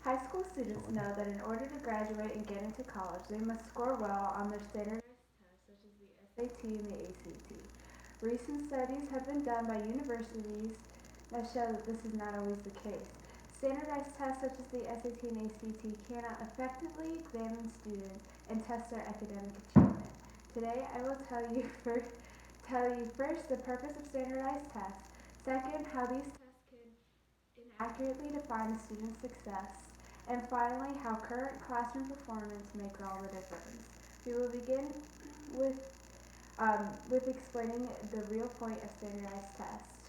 High school students know that in order to graduate and get into college, they must score well on their standardized tests such as the SAT and the ACT. Recent studies have been done by universities that show that this is not always the case. Standardized tests such as the SAT and ACT cannot effectively examine students and test their academic achievement. Today I will tell you first the purpose of standardized tests, second how these tests can inaccurately define a student's success, and finally how current classroom performance makes all the difference. We will begin with explaining the real point of standardized tests,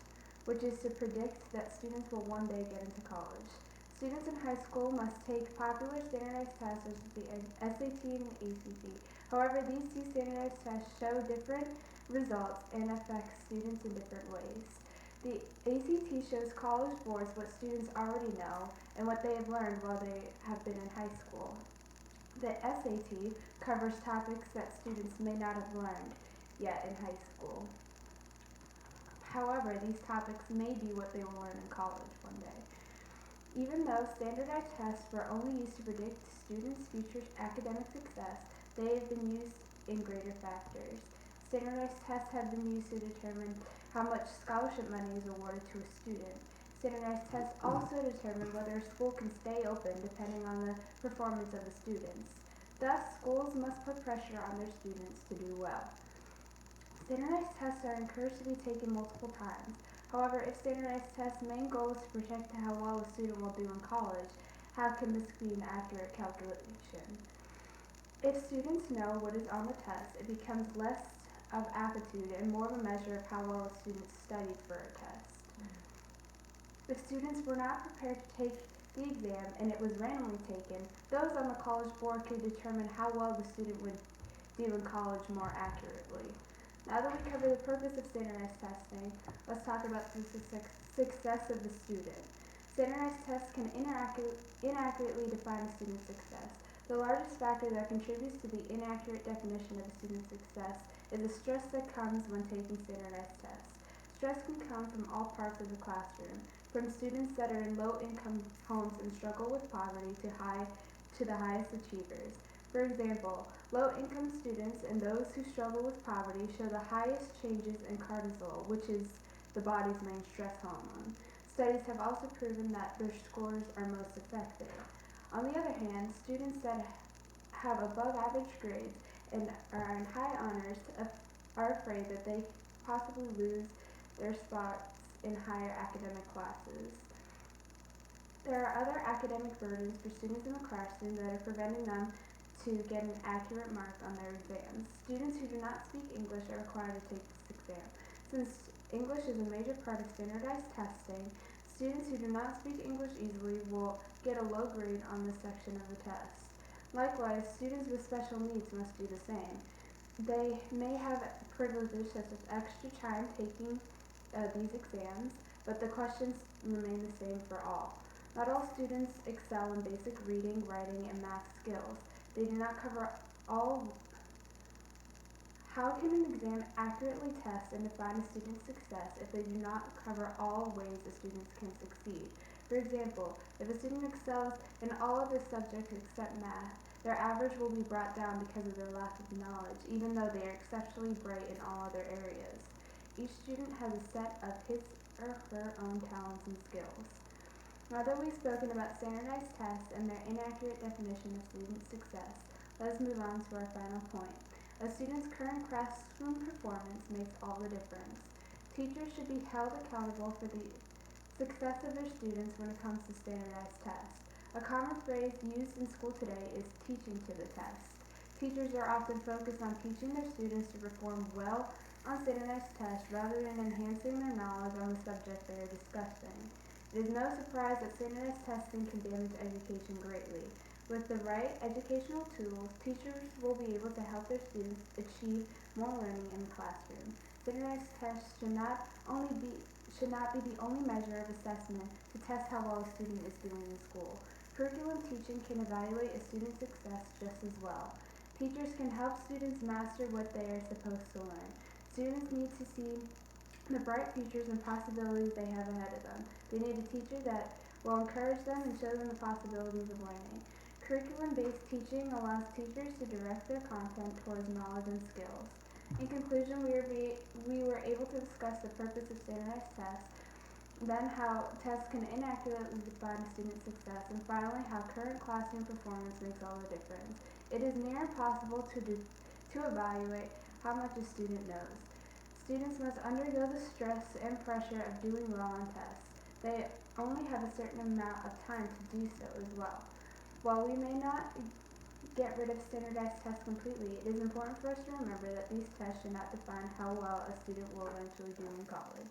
which is to predict that students will one day get into college. Students in high school must take popular standardized tests such as the SAT and the ACT. However, these two standardized tests show different results and affect students in different ways. The ACT shows college boards what students already know and what they have learned while they have been in high school. The SAT covers topics that students may not have learned yet in high school. However, these topics may be what they will learn in college one day. Even though standardized tests were only used to predict students' future academic success, they have been used in greater factors. Standardized tests have been used to determine how much scholarship money is awarded to a student. Standardized tests also determine whether a school can stay open depending on the performance of the students. Thus, schools must put pressure on their students to do well. Standardized tests are encouraged to be taken multiple times. However, if standardized tests' main goal is to predict how well a student will do in college, how can this be an accurate calculation? If students know what is on the test, it becomes less of aptitude and more of a measure of how well a student studied for a test. If students were not prepared to take the exam and it was randomly taken, those on the college board could determine how well the student would do in college more accurately. Now that we cover the purpose of standardized testing, let's talk about the success of the student. Standardized tests can inaccurately define a student's success. The largest factor that contributes to the inaccurate definition of a student's success is the stress that comes when taking standardized tests. Stress can come from all parts of the classroom, from students that are in low-income homes and struggle with poverty to the highest achievers. For example, low-income students and those who struggle with poverty show the highest changes in cortisol, which is the body's main stress hormone. Studies have also proven that their scores are most affected. On the other hand, students that have above average grades and are in high honors are afraid that they possibly lose their spots in higher academic classes. There are other academic burdens for students in the classroom that are preventing them to get an accurate mark on their exams. Students who do not speak English are required to take this exam. Since English is a major part of standardized testing, students who do not speak English easily will get a low grade on this section of the test. Likewise, students with special needs must do the same. They may have privileges such as extra time taking these exams, but the questions remain the same for all. Not all students excel in basic reading, writing, and math skills. They do not cover all. How can an exam accurately test and define a student's success if they do not cover all ways a student can succeed? For example, if a student excels in all of the subjects except math, their average will be brought down because of their lack of knowledge, even though they are exceptionally bright in all other areas. Each student has a set of his or her own talents and skills. Now that we've spoken about standardized tests and their inaccurate definition of student success, let's move on to our final point. A student's current classroom performance makes all the difference. Teachers should be held accountable for the success of their students when it comes to standardized tests. A common phrase used in school today is teaching to the test. Teachers are often focused on teaching their students to perform well on standardized tests rather than enhancing their knowledge on the subject they are discussing. It is no surprise that standardized testing can damage education greatly. With the right educational tools, teachers will be able to help their students achieve more learning in the classroom. Standardized tests should not be the only measure of assessment to test how well a student is doing in school. Curriculum teaching can evaluate a student's success just as well. Teachers can help students master what they are supposed to learn. Students need to see the bright futures and possibilities they have ahead of them. They need a teacher that will encourage them and show them the possibilities of learning. Curriculum-based teaching allows teachers to direct their content towards knowledge and skills. In conclusion, we were able to discuss the purpose of standardized tests, then how tests can inaccurately define a student's success, and finally how current classroom performance makes all the difference. It is near impossible to evaluate how much a student knows. Students must undergo the stress and pressure of doing well on tests. They only have a certain amount of time to do so as well. While we may not get rid of standardized tests completely, it is important for us to remember that these tests should not define how well a student will eventually do in college.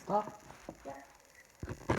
Stop. Yeah.